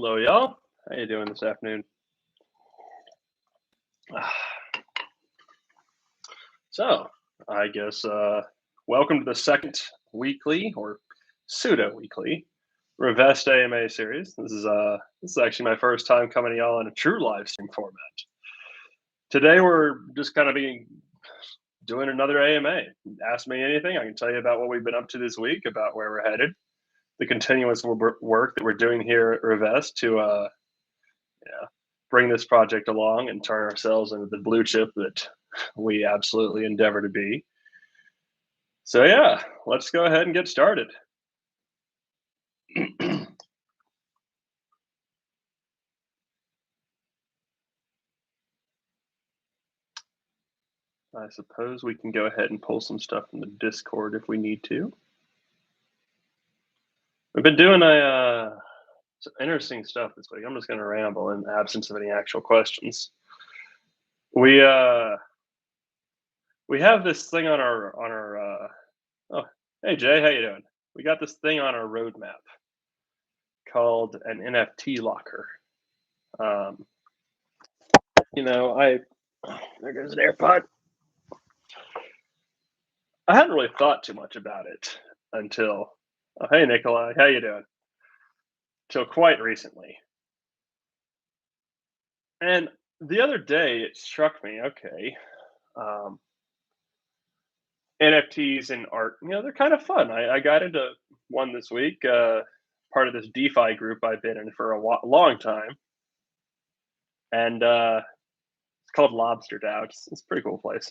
Hello, y'all. How you doing this afternoon? So, I guess welcome to the second weekly or pseudo weekly Revest AMA series. This is actually my first time coming to y'all in a true live stream format. Today we're just kind of doing another AMA. Ask me anything, I can tell you about what we've been up to this week, about where we're headed, the continuous work that we're doing here at Revest to bring this project along and turn ourselves into the blue chip that we absolutely endeavor to be. So yeah, let's go ahead and get started. I suppose we can go ahead and pull some stuff from the Discord if we need to. We've been doing some interesting stuff this week. I'm just going to ramble in the absence of any actual questions. We have this thing on our oh, hey Jay, how you doing? We got this thing on our roadmap called an NFT Locker. There goes an AirPod. I hadn't really thought too much about it until, hey Nikolai, how you doing? Till quite recently. And the other day it struck me, okay, NFTs and art, they're kind of fun. I got into one this week, part of this DeFi group I've been in for a long time. And it's called Lobster DAO. It's a pretty cool place.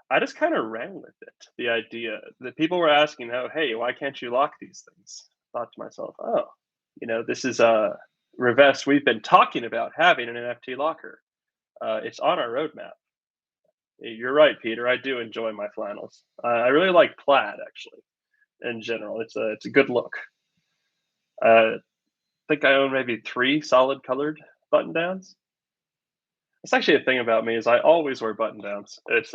I just kind of ran with it. The idea that people were asking, "Oh, hey, why can't you lock these things?" I thought to myself, "Oh, this is Revest. We've been talking about having an NFT locker. It's on our roadmap." You're right, Peter. I do enjoy my flannels. I really like plaid, actually. In general, it's a good look. I think I own maybe 3 solid colored button downs. It's actually a thing about me is I always wear button downs. It's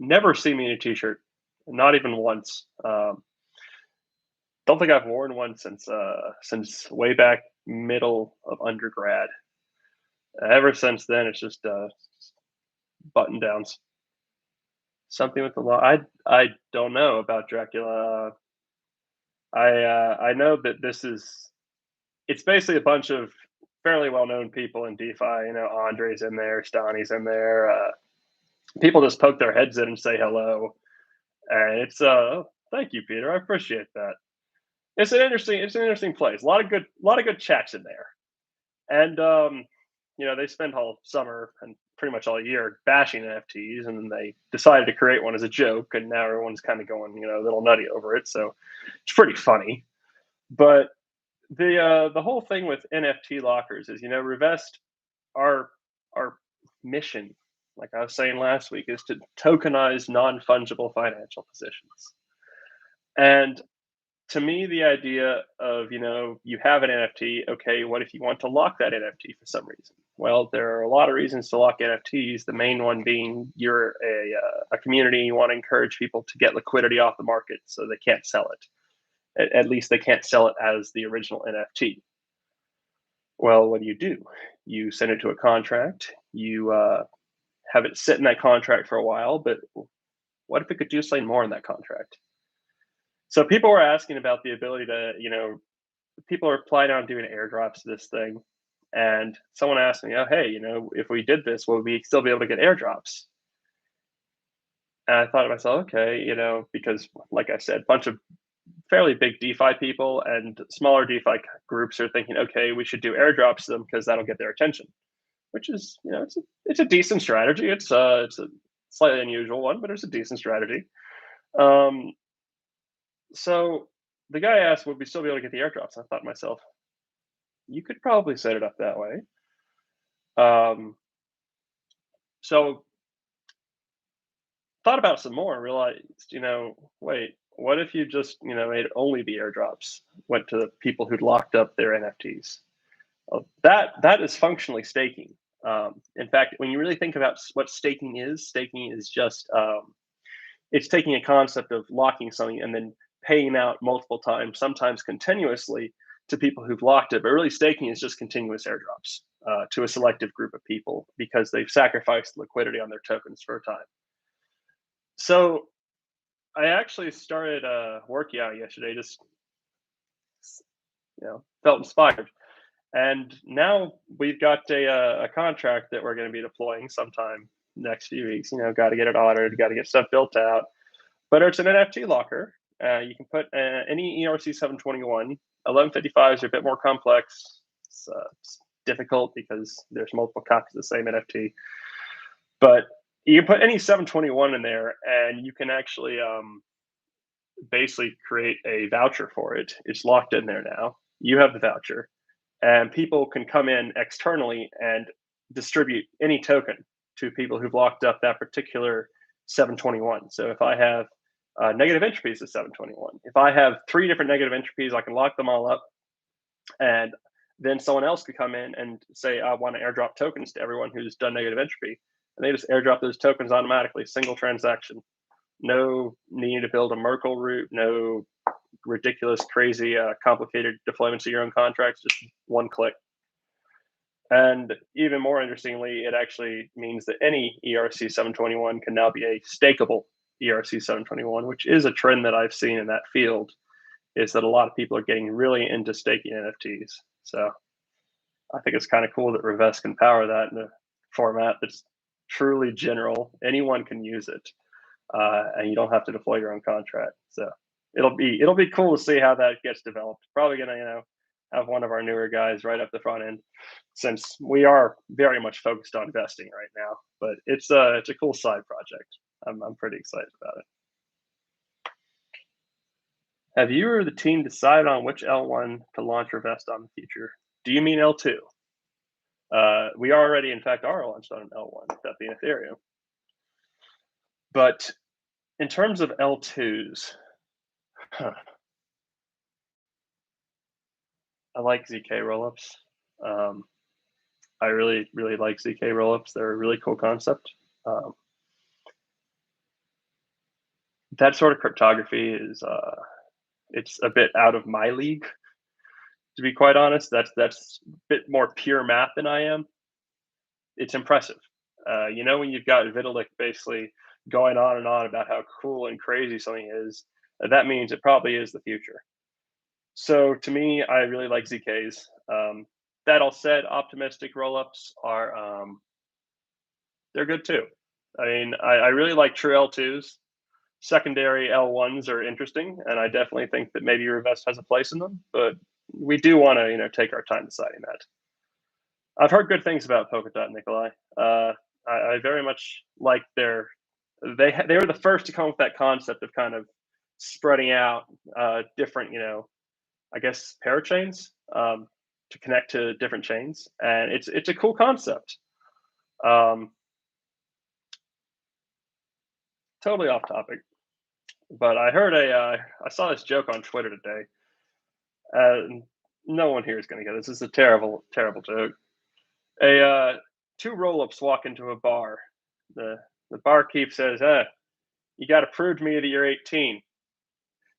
never see me in a t-shirt, not even once. Don't think I've worn one since way back middle of undergrad. Ever since then, it's just button downs. Something with the law. I don't know about Dracula. I know that it's basically a bunch of fairly well-known people in DeFi. Andre's in there, Stani's in there. People just poke their heads in and say hello, and it's thank you, Peter. I appreciate that. It's an interesting place. A lot of good chats in there, and they spend all summer and pretty much all year bashing NFTs, and then they decided to create one as a joke, and now everyone's kind of going a little nutty over it. So it's pretty funny, but the whole thing with NFT lockers is Revest, our mission, like I was saying last week, is to tokenize non-fungible financial positions. And to me, the idea of, you have an NFT, okay, what if you want to lock that NFT for some reason? Well, there are a lot of reasons to lock NFTs, the main one being you're a community, you want to encourage people to get liquidity off the market so they can't sell it. At least they can't sell it as the original NFT. Well, what do? You send it to a contract, you have it sit in that contract for a while, but what if it could do something more in that contract? So people were asking about the ability to, people are planning on doing airdrops to this thing. And someone asked me, oh, hey, if we did this, will we still be able to get airdrops? And I thought to myself, okay, because like I said, a bunch of fairly big DeFi people and smaller DeFi groups are thinking, okay, we should do airdrops to them because that'll get their attention, which is, it's a decent strategy. It's a slightly unusual one, but it's a decent strategy. So the guy asked, would we still be able to get the airdrops? I thought to myself, you could probably set it up that way. So thought about some more and realized, wait, what if you just, made only the airdrops went to the people who'd locked up their NFTs? Well, that is functionally staking. In fact, when you really think about what staking is just it's taking a concept of locking something and then paying out multiple times, sometimes continuously, to people who've locked it. But really, staking is just continuous airdrops to a selective group of people because they've sacrificed liquidity on their tokens for a time. So I actually started working out yesterday, just felt inspired. And now we've got a contract that we're going to be deploying sometime next few weeks. Got to get it audited, got to get stuff built out. But it's an NFT locker. You can put any ERC 721. 1155s are a bit more complex. It's difficult because there's multiple copies of the same NFT. But you can put any 721 in there, and you can actually basically create a voucher for it. It's locked in there now. You have the voucher, and people can come in externally and distribute any token to people who've locked up that particular 721. So if I have negative entropies of 721, if I have 3 different negative entropies, I can lock them all up, and then someone else could come in and say, I want to airdrop tokens to everyone who's done negative entropy. And they just airdrop those tokens automatically, single transaction. No need to build a Merkle root, no ridiculous, crazy, complicated deployments of your own contracts, just one click. And even more interestingly, it actually means that any ERC 721 can now be a stakeable ERC 721, which is a trend that I've seen in that field, is that a lot of people are getting really into staking NFTs. So I think it's kind of cool that Revest can power that in a format that's truly general. Anyone can use it, and you don't have to deploy your own contract. So it'll be cool to see how that gets developed. Probably gonna have one of our newer guys right up the front end, since we are very much focused on investing right now. But it's a cool side project. I'm pretty excited about it. Have you or the team decided on which L1 to launch Revest on in the future? Do you mean L2? We already, in fact, are launched on an L1, that being Ethereum. But in terms of L2s, I like ZK rollups. I really, really like ZK rollups. They're a really cool concept. That sort of cryptography is it's a bit out of my league, to be quite honest. That's a bit more pure math than I am. It's impressive. When you've got Vitalik basically going on and on about how cool and crazy something is, that means it probably is the future. So to me, I really like ZKs. That all said, optimistic rollups are they're good too. I mean, I really like true L2s. Secondary L1s are interesting, and I definitely think that maybe Revest has a place in them. But we do want to take our time deciding that. I've heard good things about Polkadot, Nikolai. I very much like they were the first to come up with that concept of kind of spreading out different, I guess, parachains to connect to different chains, and it's a cool concept. Totally off topic, but I heard I saw this joke on Twitter today. No one here is going to get this. This is a terrible, terrible joke. Two Rollups walk into a bar. The barkeep says, you got to prove to me that you're 18.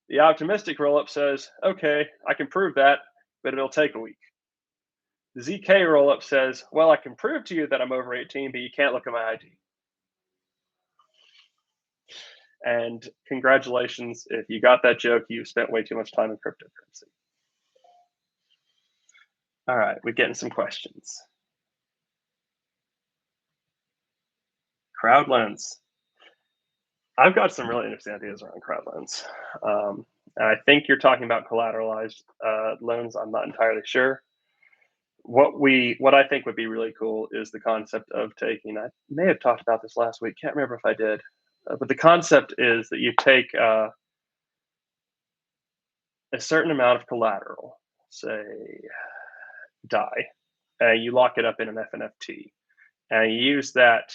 The optimistic Rollup says, okay, I can prove that, but it'll take a week. The ZK Rollup says, well, I can prove to you that I'm over 18, but you can't look at my ID. And congratulations, if you got that joke, you spent way too much time in cryptocurrency. All right, we're getting some questions. CrowdLens. I've got some really interesting ideas around CrowdLens. And I think you're talking about collateralized loans. I'm not entirely sure. What I think would be really cool is the concept of taking, I may have talked about this last week, can't remember if I did, but the concept is that you take a certain amount of collateral, say DAI, and you lock it up in an FNFT, and you use that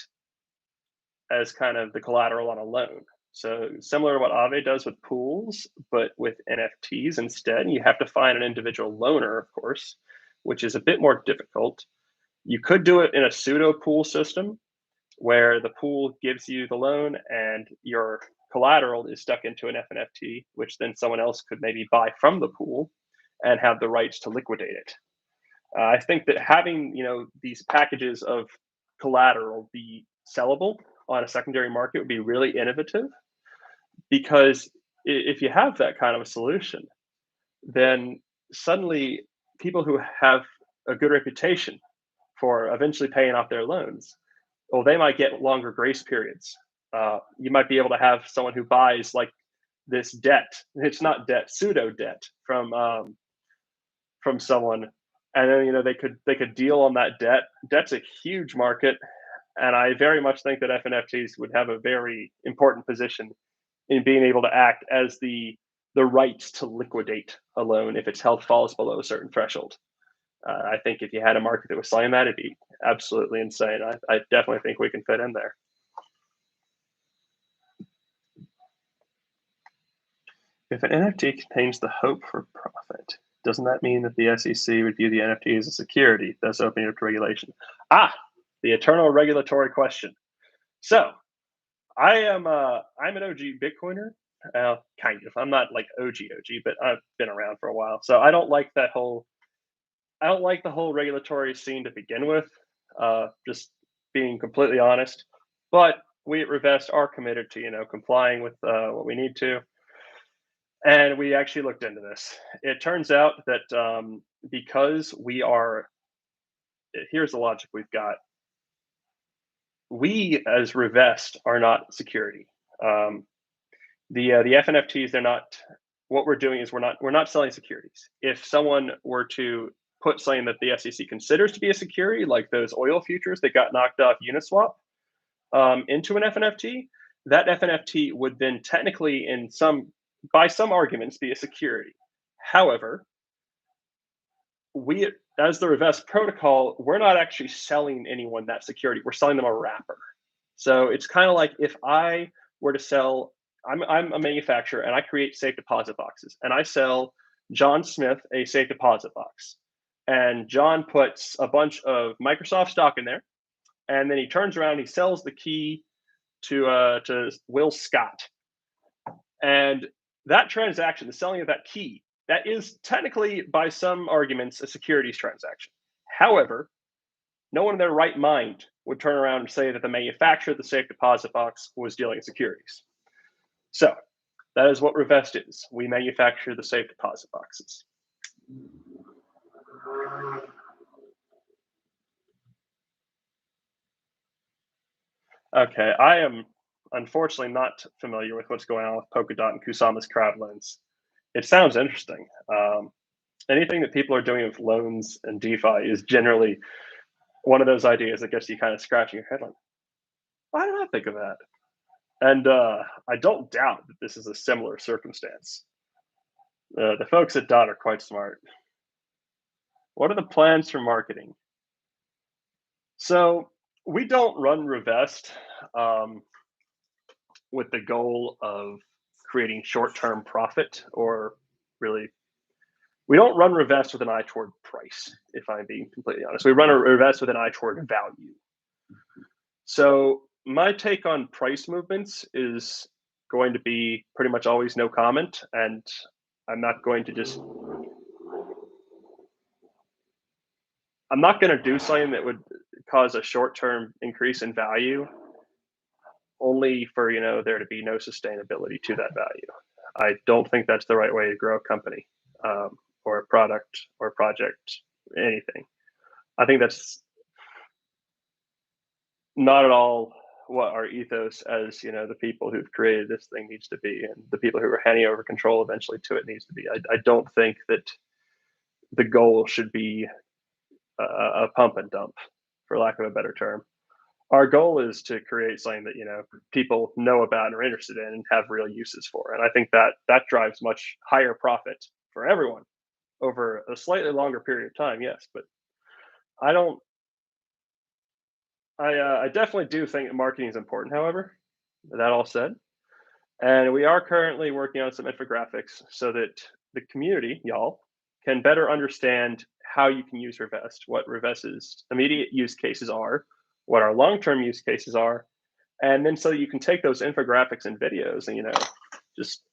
as kind of the collateral on a loan. So similar to what Aave does with pools, but with NFTs instead. You have to find an individual loaner, of course, which is a bit more difficult. You could do it in a pseudo pool system where the pool gives you the loan and your collateral is stuck into an FNFT, which then someone else could maybe buy from the pool and have the rights to liquidate it. I think that having these packages of collateral be sellable on a secondary market would be really innovative because if you have that kind of a solution, then suddenly people who have a good reputation for eventually paying off their loans, well, they might get longer grace periods. You might be able to have someone who buys like this debt. It's not debt, pseudo debt from someone, and then they could deal on that debt. Debt's a huge market, and I very much think that FNFTs would have a very important position in being able to act as the rights to liquidate a loan if its health falls below a certain threshold. I think if you had a market that was selling that, it'd be absolutely insane. I definitely think we can fit in there. If an NFT contains the hope for profit, doesn't that mean that the SEC would view the NFT as a security, thus opening up to regulation? The eternal regulatory question. So I'm an OG Bitcoiner. Kind of. I'm not like OG, but I've been around for a while. So I don't like the whole regulatory scene to begin with. Just being completely honest. But we at Revest are committed to complying with what we need to. And we actually looked into this. It turns out that because we are, here's the logic we've got. We as Revest are not security. The FNFTs, they're not. What we're doing is we're not selling securities. If someone were to put something that the SEC considers to be a security, like those oil futures that got knocked off Uniswap, into an FNFT, that FNFT would then technically, by some arguments, be a security. However, we, as the Revest protocol, we're not actually selling anyone that security. We're selling them a wrapper. So it's kind of like if I were to sell, I'm a manufacturer and I create safe deposit boxes and I sell John Smith a safe deposit box. And John puts a bunch of Microsoft stock in there, and then he turns around, he sells the key to Will Scott. And that transaction, the selling of that key, that is technically, by some arguments, a securities transaction. However, no one in their right mind would turn around and say that the manufacturer of the safe deposit box was dealing in securities. So that is what Revest is. We manufacture the safe deposit boxes. Okay, I am unfortunately not familiar with what's going on with Polkadot and Kusama's CrowdLens. It sounds interesting. Anything that people are doing with loans and DeFi is generally one of those ideas that gets you kind of scratching your head like, why did I think of that? And I don't doubt that this is a similar circumstance. The folks at Dot are quite smart. What are the plans for marketing? So we don't run Revest with the goal of creating short-term profit, or really, we don't run Revest with an eye toward price, if I'm being completely honest. We run a Revest with an eye toward value. So my take on price movements is going to be pretty much always no comment, and I'm not going to do something that would cause a short-term increase in value only for there to be no sustainability to that value. I don't think that's the right way to grow a company, or a product or a project, anything. I think that's not at all what our ethos as the people who've created this thing needs to be, and the people who are handing over control eventually to it needs to be. I don't think that the goal should be a pump and dump, for lack of a better term. Our goal is to create something that people know about and are interested in and have real uses for, and I think that drives much higher profit for everyone over a slightly longer period of time. Yes, but I don't. I definitely do think that marketing is important. However, that all said, and we are currently working on some infographics so that the community, y'all, can better understand how you can use Revest, what Revest's immediate use cases are, what our long-term use cases are, and then so you can take those infographics and videos and just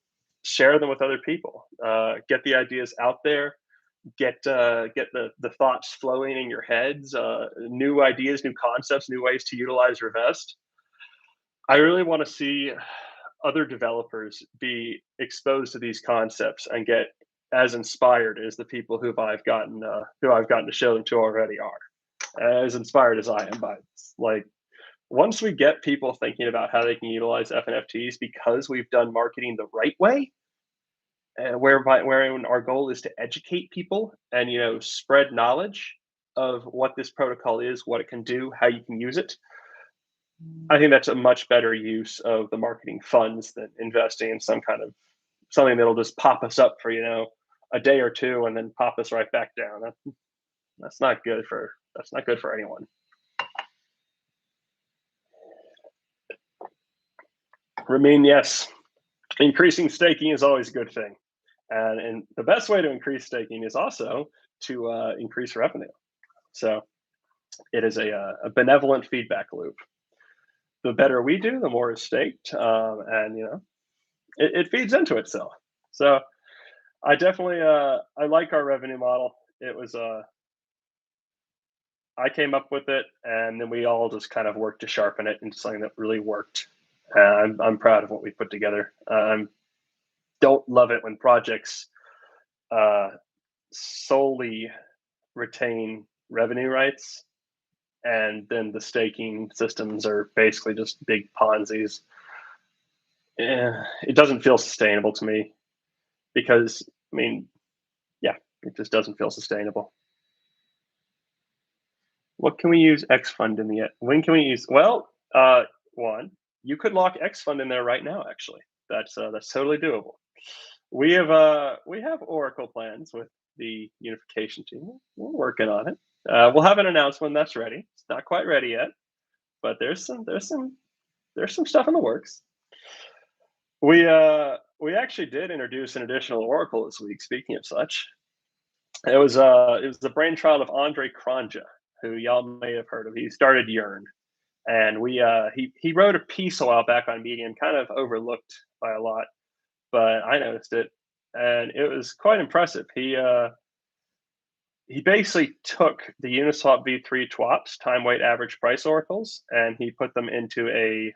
share them with other people, get the ideas out there, get the thoughts flowing in your heads, new ideas, new concepts, new ways to utilize Revest. I really want to see other developers be exposed to these concepts and get as inspired as the people who I've gotten to show them to already are, as inspired as I am by this. Like, once we get people thinking about how they can utilize FNFTs because we've done marketing the right way, wherein our goal is to educate people and spread knowledge of what this protocol is, what it can do, how you can use it. I think that's a much better use of the marketing funds than investing in some kind of something that'll just pop us up for a day or two and then pop us right back down. That's not good for anyone. Ramin, yes, increasing staking is always a good thing, and the best way to increase staking is also to increase revenue. So it is a benevolent feedback loop. The better we do, the more is staked, and it feeds into itself. So I definitely I like our revenue model. It was I came up with it, and then we all just kind of worked to sharpen it into something that really worked. I'm proud of what we put together. Don't love it when projects solely retain revenue rights, and then the staking systems are basically just big Ponzi's. It doesn't feel sustainable to me because, yeah, it just doesn't feel sustainable. What can we use X Fund in the when can we use? Well, one, you could lock X Fund in there right now. Actually, that's totally doable. We have Oracle plans with the unification team. We're working on it. We'll have an announcement that's ready. It's not quite ready yet, but there's some stuff in the works. We actually did introduce an additional Oracle this week. Speaking of such, it was the brainchild of Andre Kranja, who y'all may have heard of. He started Yearn, and he wrote a piece a while back on Medium, kind of overlooked by a lot, but I noticed it, and it was quite impressive. He basically took the Uniswap v3 TWAPs, time weight average price oracles, and he put them into a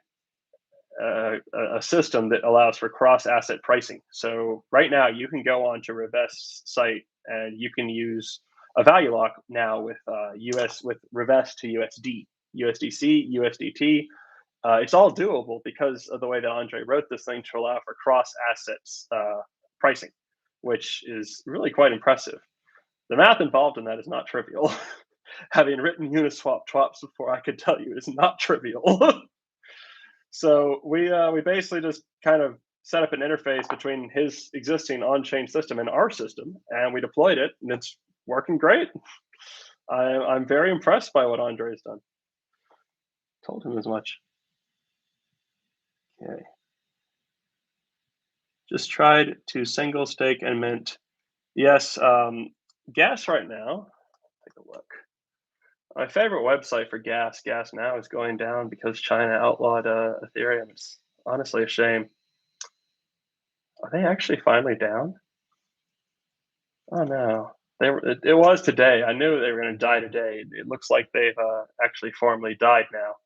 system that allows for cross asset pricing. So right now you can go on to Revest's site and you can use a value lock now with with Revest to USD, USDC, USDT. It's all doable because of the way that Andre wrote this thing to allow for cross assets pricing, which is really quite impressive. The math involved in that is not trivial. Having written Uniswap TWAPs before, I could tell you it's not trivial. So we basically just kind of set up an interface between his existing on-chain system and our system, and we deployed it, and it's working great. I'm very impressed by what Andre's done. Told him as much. Okay. Just tried to single stake and mint. Yes, gas right now. Take a look. My favorite website for gas now is going down because China outlawed Ethereum. It's honestly a shame. Are they actually finally down? Oh no, it was today. I knew they were going to die today. It looks like they've actually formally died now.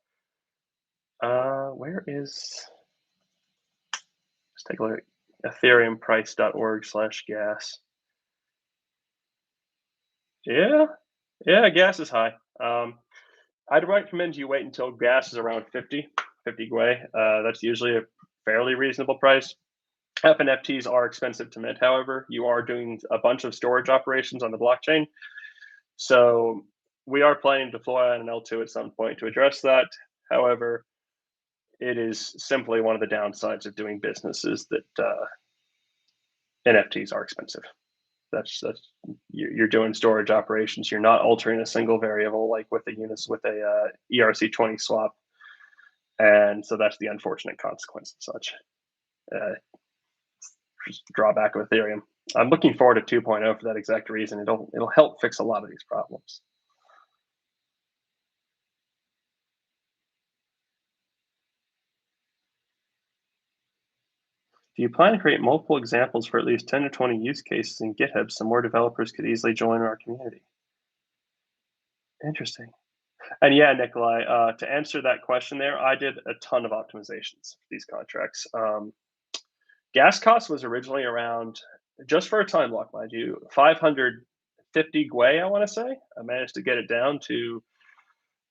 Where is? Let's take a look. Ethereumprice.org/gas. Yeah, gas is high. I'd recommend you wait until gas is around 50 Gwei. That's usually a fairly reasonable price. FNFTs are expensive to mint, however. You are doing a bunch of storage operations on the blockchain. So we are planning to deploy on an L2 at some point to address that. However, it is simply one of the downsides of doing business is that NFTs are expensive. That's you're doing storage operations. You're not altering a single variable like with a ERC20 swap, and so that's the unfortunate consequence of such. Just drawback of Ethereum. I'm looking forward to 2.0 for that exact reason. It'll help fix a lot of these problems. Do you plan to create multiple examples for at least 10 to 20 use cases in GitHub so more developers could easily join our community? Interesting. And yeah, Nikolai, to answer that question there, I did a ton of optimizations for these contracts. Gas cost was originally around, just for a time lock, mind you, 550 Gwei, I want to say. I managed to get it down to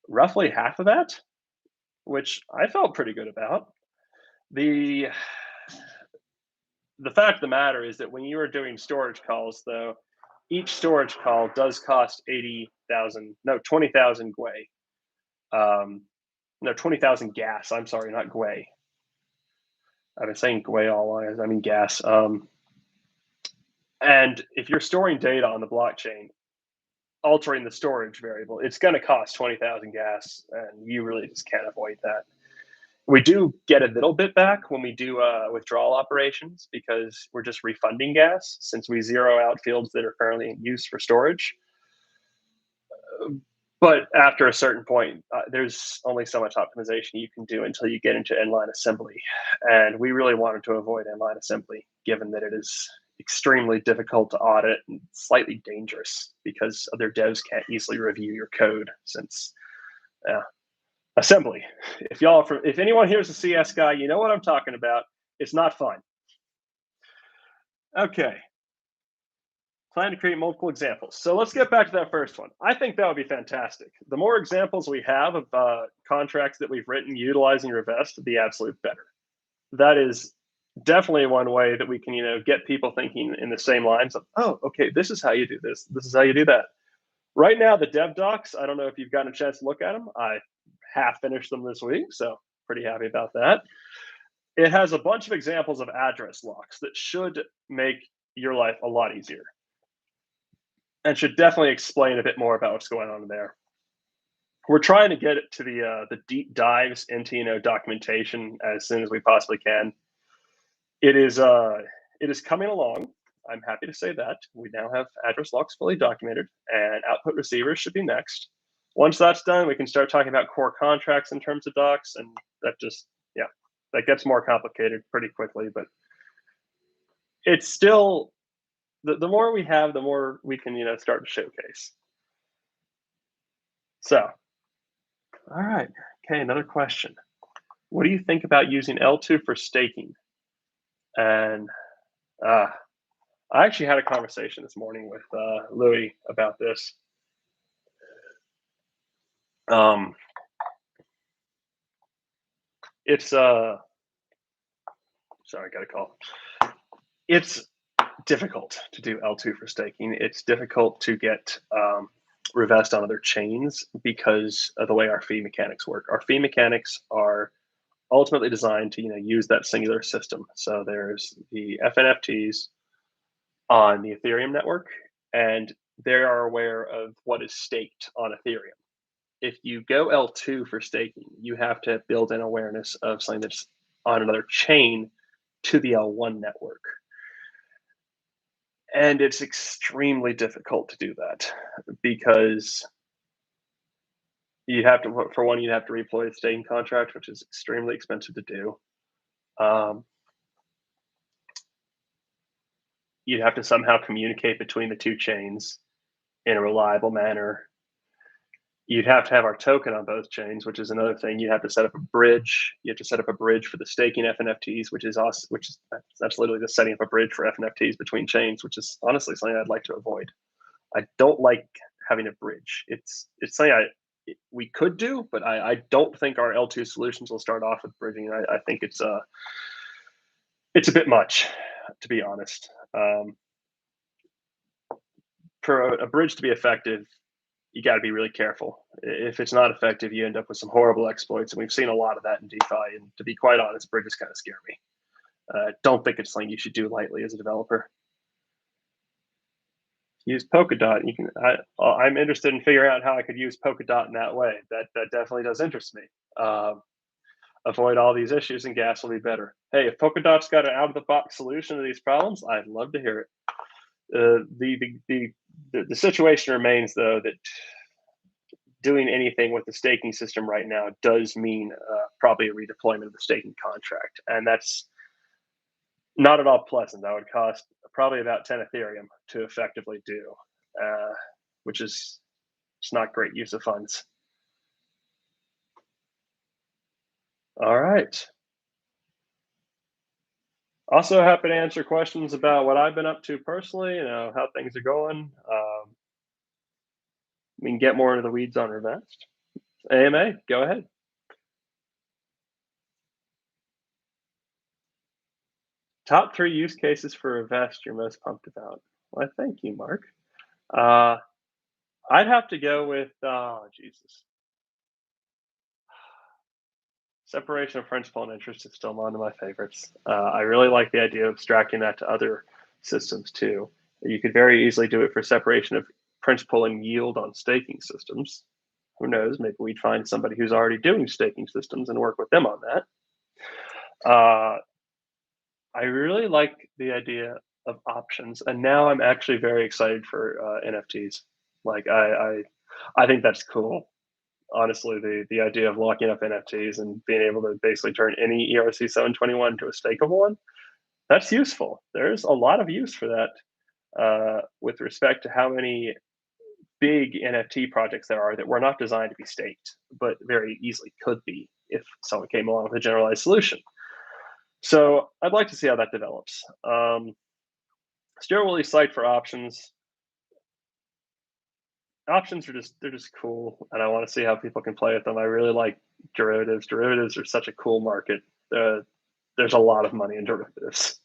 roughly half of that, which I felt pretty good about. The the fact of the matter is that when you are doing storage calls, though, each storage call does cost 80,000, no, 20,000 Gwei. No, 20,000 gas. I'm sorry, not Gwei. I've been saying Gwei all along. I mean gas. And if you're storing data on the blockchain, altering the storage variable, it's going to cost 20,000 gas, and you really just can't avoid that. We do get a little bit back when we do withdrawal operations because we're just refunding gas since we zero out fields that are currently in use for storage. But after a certain point, there's only so much optimization you can do until you get into inline assembly. And we really wanted to avoid inline assembly, given that it is extremely difficult to audit and slightly dangerous because other devs can't easily review your code since assembly. If anyone here is a CS guy, you know what I'm talking about. It's not fun. Okay. Plan to create multiple examples. So let's get back to that first one. I think that would be fantastic. The more examples we have of contracts that we've written utilizing Revest, the absolute better. That is definitely one way that we can, get people thinking in the same lines of, oh, okay, this is how you do this. This is how you do that. Right now, the dev docs, I don't know if you've gotten a chance to look at them. I half finished them this week, so pretty happy about that. It has a bunch of examples of address locks that should make your life a lot easier and should definitely explain a bit more about what's going on there. We're trying to get it to the deep dives into documentation as soon as we possibly can. It is coming along. I'm happy to say that we now have address locks fully documented, and output receivers should be next. Once that's done, we can start talking about core contracts in terms of docs, and that gets more complicated pretty quickly. But it's still the more we have, the more we can start to showcase. So, all right, okay, another question. What do you think about using L2 for staking? And I actually had a conversation this morning with Louis about this. It's sorry, I got a call. It's difficult to do L2 for staking. It's difficult to get Revest on other chains because of the way our fee mechanics work. Our fee mechanics are ultimately designed to use that singular system. So there's the FFTs on the Ethereum network, and they are aware of what is staked on Ethereum. If you go L2 for staking, you have to build in awareness of something that's on another chain to the L1 network. And it's extremely difficult to do that because you'd have to redeploy the staking contract, which is extremely expensive to do. You'd have to somehow communicate between the two chains in a reliable manner. You'd have to have our token on both chains, which is another thing. You have to set up a bridge. You have to set up a bridge for the staking FNFTs, that's literally the setting up a bridge for FNFTs between chains, which is honestly something I'd like to avoid. I don't like having a bridge. It's something we could do, but I don't think our L2 solutions will start off with bridging. I think it's a bit much, to be honest. For a bridge to be effective, you got to be really careful. If it's not effective, you end up with some horrible exploits, and we've seen a lot of that in DeFi. And to be quite honest, bridges kind of scare me. Don't think it's something you should do lightly as a developer. Use Polkadot. I'm interested in figuring out how I could use Polkadot in that way. That definitely does interest me. Avoid all these issues, and gas will be better. Hey, if Polkadot's got an out-of-the-box solution to these problems, I'd love to hear it. The situation remains, though, that doing anything with the staking system right now does mean probably a redeployment of the staking contract, and that's Not at all pleasant. That would cost probably about 10 Ethereum to effectively do, uh, which is it's not great use of funds. All right. Also happy to answer questions about what I've been up to personally, how things are going. We can get more into the weeds on Revest. AMA, go ahead. Top three use cases for Revest you're most pumped about. Well, thank you, Mark. Uh, I'd have to go with, oh, Jesus. Separation of principal and interest is still one of my favorites. I really like the idea of abstracting that to other systems too. You could very easily do it for separation of principal and yield on staking systems. Who knows? Maybe we'd find somebody who's already doing staking systems and work with them on that. Uh, I really like the idea of options, and now I'm actually very excited for NFTs. Like I think that's cool. Honestly, the idea of locking up NFTs and being able to basically turn any ERC 721 to a stakeable one, that's useful. There's a lot of use for that with respect to how many big NFT projects there are that were not designed to be staked, but very easily could be if someone came along with a generalized solution. So I'd like to see how that develops. Still really psyched for options. Options are just cool, and I want to see how people can play with them. I really like derivatives. Derivatives are such a cool market. Uh, there's a lot of money in derivatives.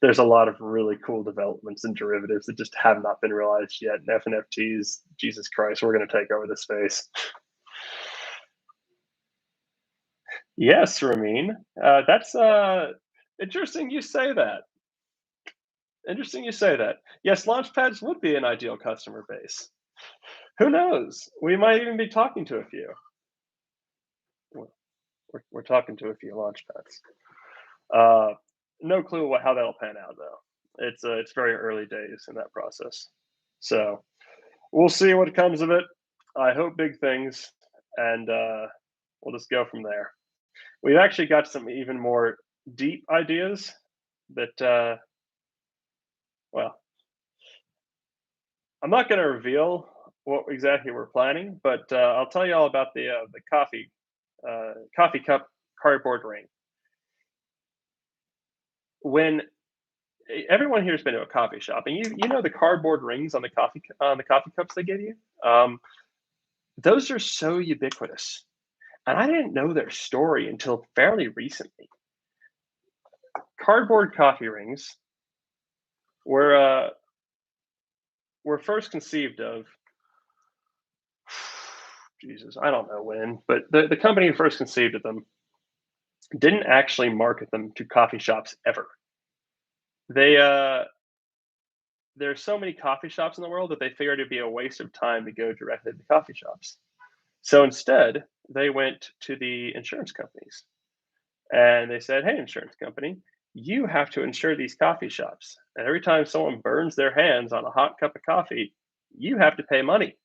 There's a lot of really cool developments in derivatives that just have not been realized yet. And FNFTs, Jesus Christ, we're going to take over the space. Yes, Ramin. That's interesting. You say that. Interesting you say that. Yes, launchpads would be an ideal customer base. Who knows? We might even be talking to a few. We're, we're talking to a few launchpads. Uh, no clue how that'll pan out though. It's very early days in that process. So we'll see what comes of it. I hope big things, and we'll just go from there. We've actually got some even more deep ideas that, well, I'm not going to reveal what exactly we're planning, but I'll tell you all about the coffee cup cardboard ring. When everyone here has been to a coffee shop, and you know the cardboard rings on the coffee cups they give you. Um, those are so ubiquitous, and I didn't know their story until fairly recently. Cardboard coffee rings were were first conceived of. Jesus, I don't know when, but the company who first conceived of them didn't actually market them to coffee shops ever. They there's so many coffee shops in the world that they figured it'd be a waste of time to go directly to the coffee shops. So instead, they went to the insurance companies and they said, "Hey, insurance company, you have to insure these coffee shops. And every time someone burns their hands on a hot cup of coffee, you have to pay money.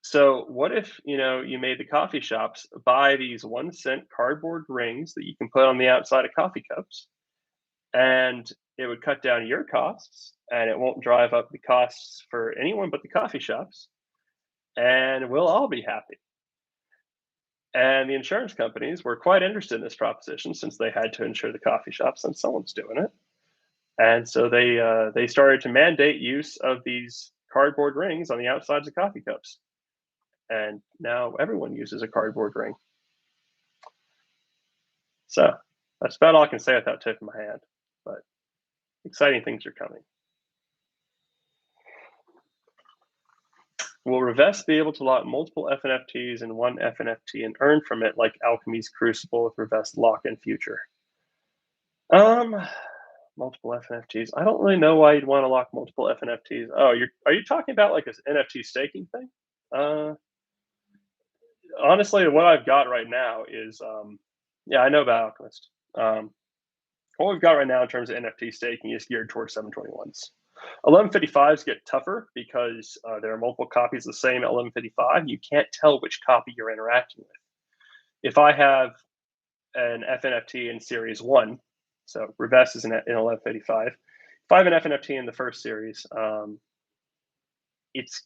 So what if, you made the coffee shops buy these 1 cent cardboard rings that you can put on the outside of coffee cups, and it would cut down your costs and it won't drive up the costs for anyone but the coffee shops, and we'll all be happy." And the insurance companies were quite interested in this proposition since they had to insure the coffee shops and someone's doing it. And so they started to mandate use of these cardboard rings on the outsides of coffee cups. And now everyone uses a cardboard ring. So that's about all I can say without tipping my hand. But exciting things are coming. Will Revest be able to lock multiple FNFTs in one FNFT and earn from it like Alchemy's Crucible with Revest Lock in future? Um, multiple FNFTs. I don't really know why you'd want to lock multiple FNFTs. Oh, are you talking about like an NFT staking thing? Uh, Honestly, what I've got right now is, yeah, I know about Alchemist. What we've got right now in terms of NFT staking is geared towards 721s. 1155s get tougher because there are multiple copies of the same 1155. You can't tell which copy you're interacting with. If I have an FNFT in Series 1, So Revest is in 1155. If I have an FNFT in the first series, it's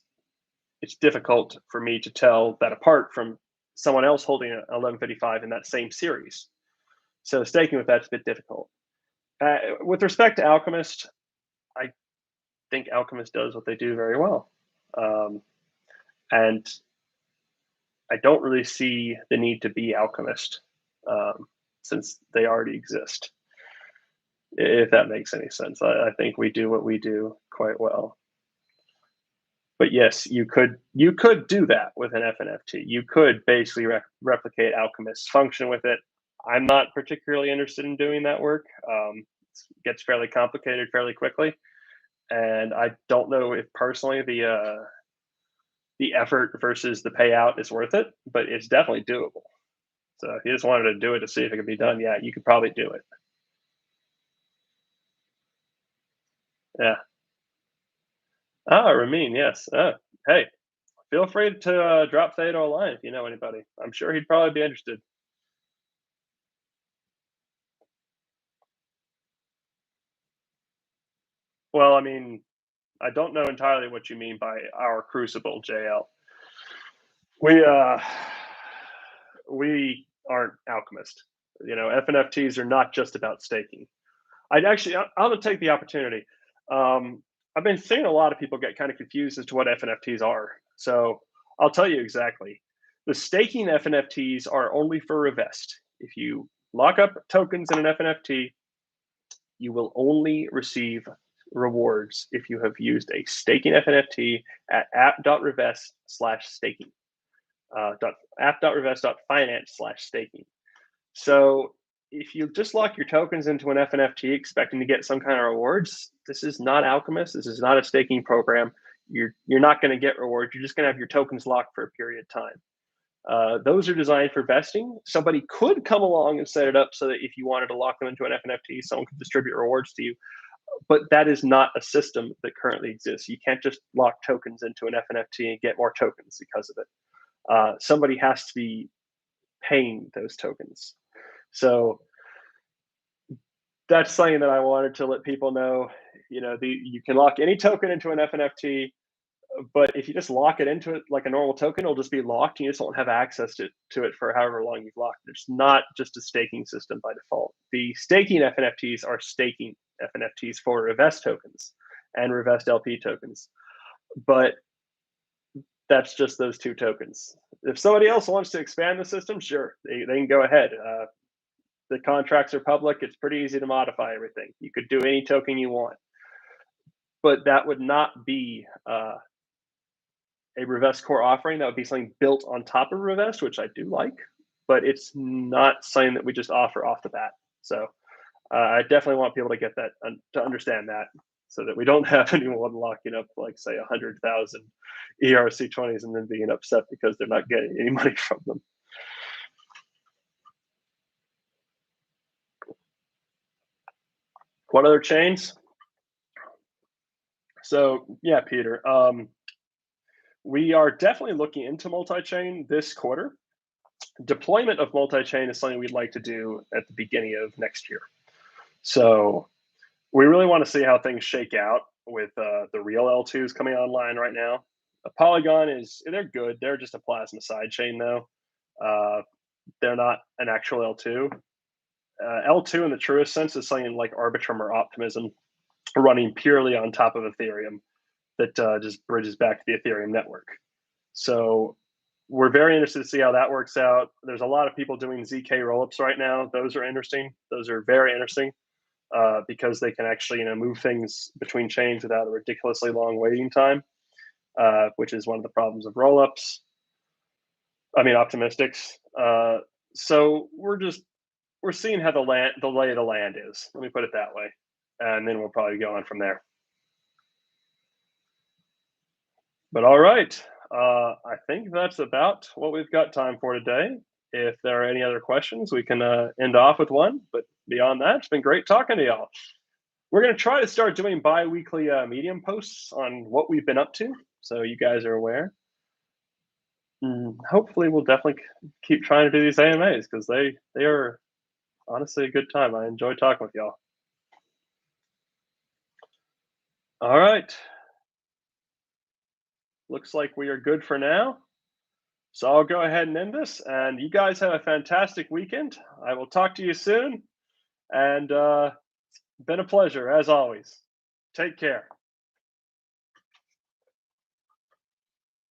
difficult for me to tell that apart from someone else holding an 1155 in that same series. So staking with that's a bit difficult. With respect to Alchemist, I think Alchemist does what they do very well. And I don't really see the need to be Alchemist since they already exist. If that makes any sense. I think we do what we do quite well. But yes, you could do that with an FNFT. You could basically replicate Alchemist's function with it. I'm not particularly interested in doing that work. It gets fairly complicated fairly quickly, and I don't know if personally the effort versus the payout is worth it. But it's definitely doable. So if you just wanted to do it to see if it could be done, yeah, you could probably do it. Yeah. Ah, Ramin, yes. Hey, feel free to drop Theta a line if you know anybody. I'm sure he'd probably be interested. Well, I mean, I don't know entirely what you mean by our Crucible, JL. We we aren't Alchemist. You know, FNFTs are not just about staking. I'm gonna take the opportunity. I've been seeing a lot of people get kind of confused as to what FNFTs are. So I'll tell you exactly. The staking FNFTs are only for Revest. If you lock up tokens in an FNFT, you will only receive rewards if you have used a staking FNFT at app.revest/staking, app.revest.finance/staking. So if you just lock your tokens into an FNFT expecting to get some kind of rewards, this is not Alchemist. This is not a staking program. You're not going to get rewards. You're just going to have your tokens locked for a period of time. Those are designed for vesting. Somebody could come along and set it up so that if you wanted to lock them into an FNFT, someone could distribute rewards to you. But that is not a system that currently exists. You can't just lock tokens into an FNFT and get more tokens because of it. Somebody has to be paying those tokens. So that's something that I wanted to let people know. You know, you can lock any token into an FNFT, but if you just lock it into it like a normal token, it'll just be locked. And you just won't have access to it for however long you've locked it. It's not just a staking system by default. The staking FNFTs are staking FNFTs for Revest tokens and Revest LP tokens, but that's just those two tokens. If somebody else wants to expand the system, sure, they can go ahead. The contracts are public. It's pretty easy to modify everything. You could do any token you want, but that would not be a Revest core offering. That would be something built on top of Revest, which I do like, but it's not something that we just offer off the bat. So I definitely want people to get that, to understand that, so that we don't have anyone locking up like say 100,000 ERC20s and then being upset because they're not getting any money from them. What other chains? So yeah, Peter, we are definitely looking into multi-chain this quarter. Deployment of multi-chain is something we'd like to do at the beginning of next year. So we really want to see how things shake out with the real L2s coming online right now. A Polygon they're good. They're just a plasma sidechain though. They're not an actual L2. L2 in the truest sense is something like Arbitrum or Optimism running purely on top of Ethereum that just bridges back to the Ethereum network. So we're very interested to see how that works out. There's a lot of people doing ZK rollups right now. Those are interesting. Those are very interesting because they can actually move things between chains without a ridiculously long waiting time, which is one of the problems of rollups. I mean, optimistics. So we're seeing how the lay of the land is. Let me put it that way, and then we'll probably go on from there. But all right, I think that's about what we've got time for today. If there are any other questions, we can end off with one. But beyond that, it's been great talking to y'all. We're going to try to start doing bi-weekly Medium posts on what we've been up to, so you guys are aware. Hopefully, we'll definitely keep trying to do these AMAs because they are honestly a good time. I enjoyed talking with y'all. All right. Looks like we are good for now. So I'll go ahead and end this. And you guys have a fantastic weekend. I will talk to you soon. And been a pleasure as always. Take care.